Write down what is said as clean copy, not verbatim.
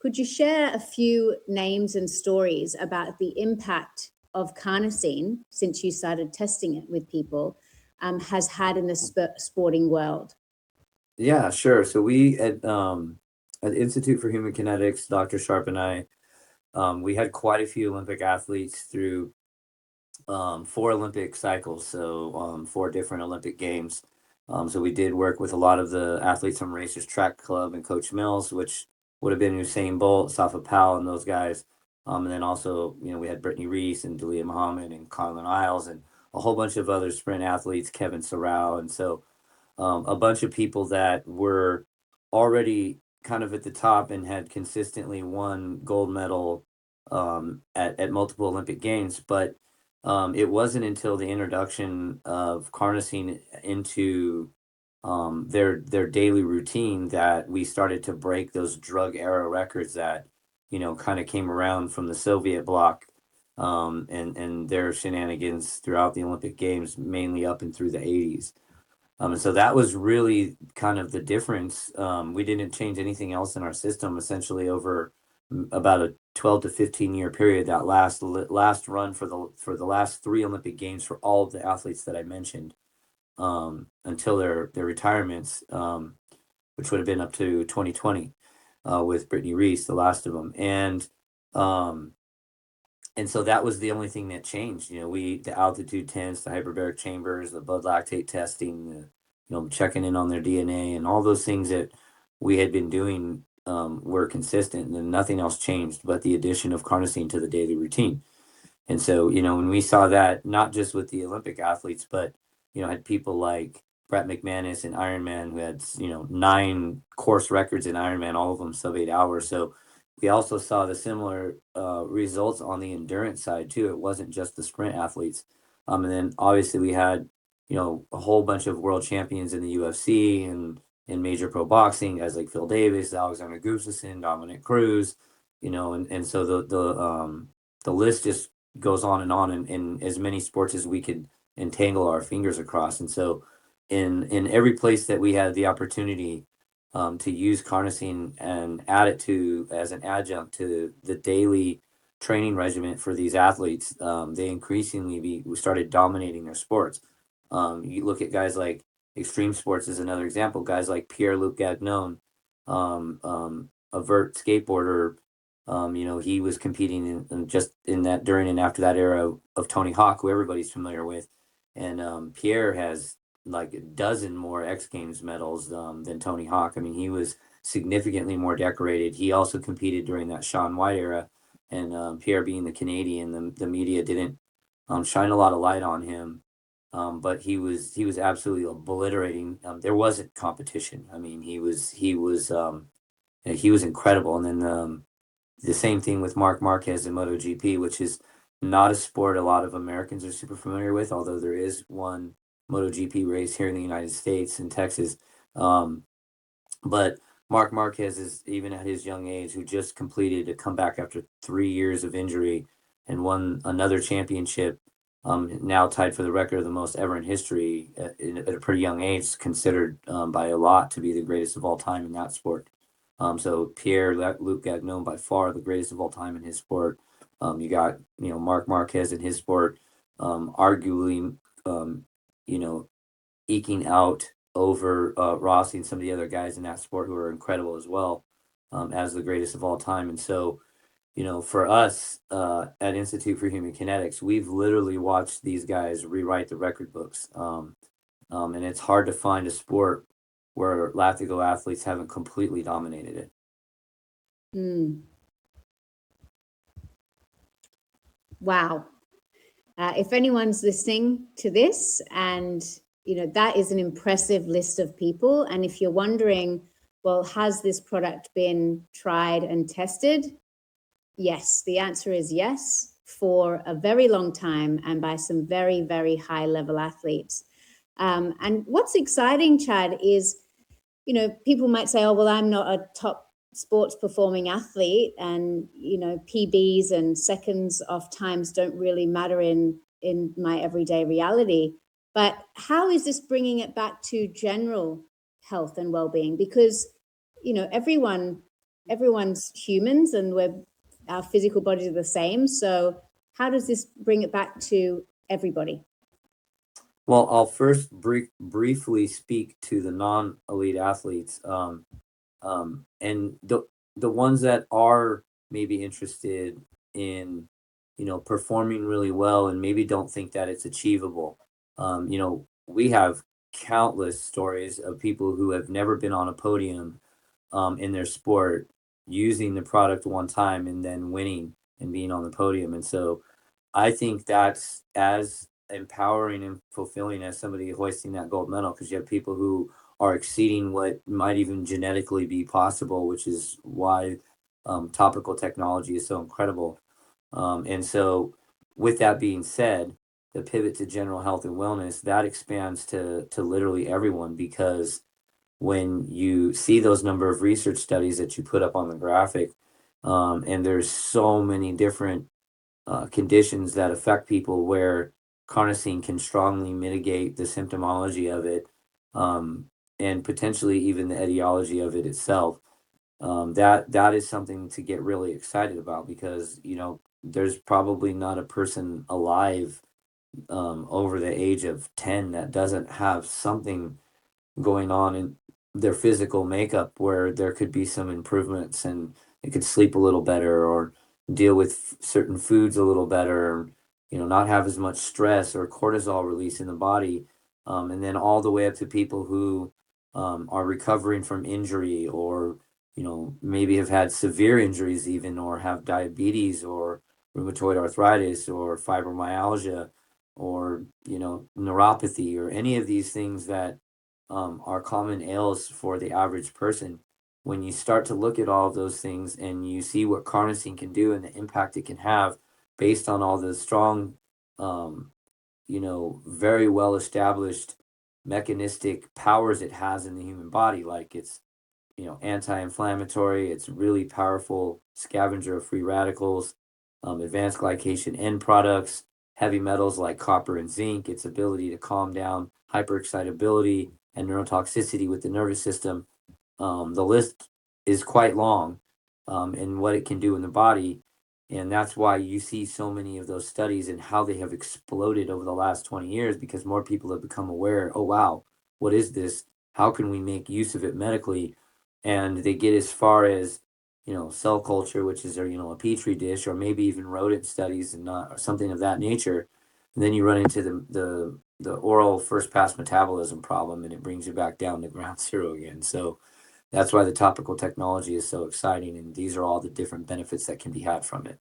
Could you share a few names and stories about the impact of carnosine, since you started testing it with people, has had in the sporting world? Yeah, sure. So we at Institute for Human Kinetics, Dr. Sharp and I, we had quite a few Olympic athletes through four Olympic cycles, so four different Olympic games. So we did work with a lot of the athletes from Racers Track Club and Coach Mills, which would have been Usain Bolt, Safa Powell, and those guys. And then also, we had Brittany Reese and Dalia Muhammad and Carlin Isles and a whole bunch of other sprint athletes, Kevin Sorrell. And so a bunch of people that were already kind of at the top and had consistently won gold medal at multiple Olympic Games. But it wasn't until the introduction of carnosine into their daily routine that we started to break those drug era records that kind of came around from the Soviet bloc, and their shenanigans throughout the Olympic Games, mainly up and through the 80s. And so that was really kind of the difference. We didn't change anything else in our system essentially over about a 12 to 15 year period. That last run for the last three Olympic Games for all of the athletes that I mentioned, until their retirements, which would have been up to 2020, with Brittany Reese, the last of them. Um, and so that was the only thing that changed. The altitude tents, the hyperbaric chambers, the blood lactate testing, checking in on their DNA, and all those things that we had been doing were consistent, and then nothing else changed but the addition of carnosine to the daily routine. And so, when we saw that, not just with the Olympic athletes, but, had people like Brett McManus in Ironman who had, 9 course records in Ironman, all of them sub 8 hours. So we also saw the similar results on the endurance side too. It wasn't just the sprint athletes. And then obviously we had, a whole bunch of world champions in the UFC and in major pro boxing, guys like Phil Davis, Alexander Gustafsson, Dominic Cruz, and so the list just goes on in as many sports as we could entangle our fingers across. And so in every place that we had the opportunity to use carnosine and add it to as an adjunct to the daily training regimen for these athletes, they increasingly we started dominating their sports. You look at guys like extreme sports as another example. Guys like Pierre-Luc Gagnon, a vert skateboarder. He was competing in just in that during and after that era of Tony Hawk, who everybody's familiar with. And Pierre has like a dozen more X Games medals than Tony Hawk. I mean, he was significantly more decorated. He also competed during that Shaun White era. And Pierre, being the Canadian, the media didn't shine a lot of light on him. But he was absolutely obliterating. There wasn't competition. I mean, he was incredible. And then the same thing with Marc Marquez in MotoGP, which is not a sport a lot of Americans are super familiar with, although there is one MotoGP race here in the United States in Texas. Um, but Marc Marquez is, even at his young age, who just completed a comeback after 3 years of injury and won another championship, now tied for the record of the most ever in history at a pretty young age, considered by a lot to be the greatest of all time in that sport. So Pierre-Luc Gagnon, by far the greatest of all time in his sport. You got, Marc Marquez in his sport, arguably, you know, eking out over Rossi and some of the other guys in that sport who are incredible as well, as the greatest of all time. And so, for us at Institute for Human Kinetics, we've literally watched these guys rewrite the record books. And it's hard to find a sport where lactical athletes haven't completely dominated it. Mm. Wow. If anyone's listening to this, and that is an impressive list of people, and if you're wondering, well, has this product been tried and tested? Yes, the answer is yes, for a very long time and by some very, very high level athletes. And what's exciting, Chad, is people might say, oh, well, I'm not a top sports performing athlete, and PBs and seconds off times don't really matter in my everyday reality. But how is this bringing it back to general health and well-being? Because everyone everyone's humans and our physical bodies are the same. So how does this bring it back to everybody? Well, I'll first briefly speak to the non-elite athletes, and the ones that are maybe interested in, performing really well and maybe don't think that it's achievable. We have countless stories of people who have never been on a podium in their sport, using the product one time and then winning and being on the podium. And so I think that's as empowering and fulfilling as somebody hoisting that gold medal, because you have people who are exceeding what might even genetically be possible, which is why topical technology is so incredible. And so, with that being said, the pivot to general health and wellness that expands to literally everyone, because when you see those number of research studies that you put up on the graphic, and there's so many different conditions that affect people where carnosine can strongly mitigate the symptomology of it, um, and potentially even the etiology of it itself. That is something to get really excited about, because there's probably not a person alive over the age of 10 that doesn't have something going on in their physical makeup where there could be some improvements, and they could sleep a little better, or deal with certain foods a little better, not have as much stress or cortisol release in the body. And then all the way up to people who are recovering from injury, or maybe have had severe injuries even, or have diabetes or rheumatoid arthritis or fibromyalgia, or neuropathy, or any of these things that are common ails for the average person. When you start to look at all of those things and you see what carnosine can do and the impact it can have, based on all the strong, um, very well established mechanistic powers it has in the human body, like it's anti-inflammatory. It's really powerful scavenger of free radicals, advanced glycation end products, heavy metals like copper and zinc, its ability to calm down hyperexcitability and neurotoxicity with the nervous system. The list is quite long, in what it can do in the body. And that's why you see so many of those studies and how they have exploded over the last 20 years, because more people have become aware. Oh, wow, what is this? How can we make use of it medically? And they get as far as, cell culture, which is a petri dish, or maybe even rodent studies, and not or something of that nature. And then you run into the oral first pass metabolism problem, and it brings you back down to ground zero again. So that's why the topical technology is so exciting, and these are all the different benefits that can be had from it.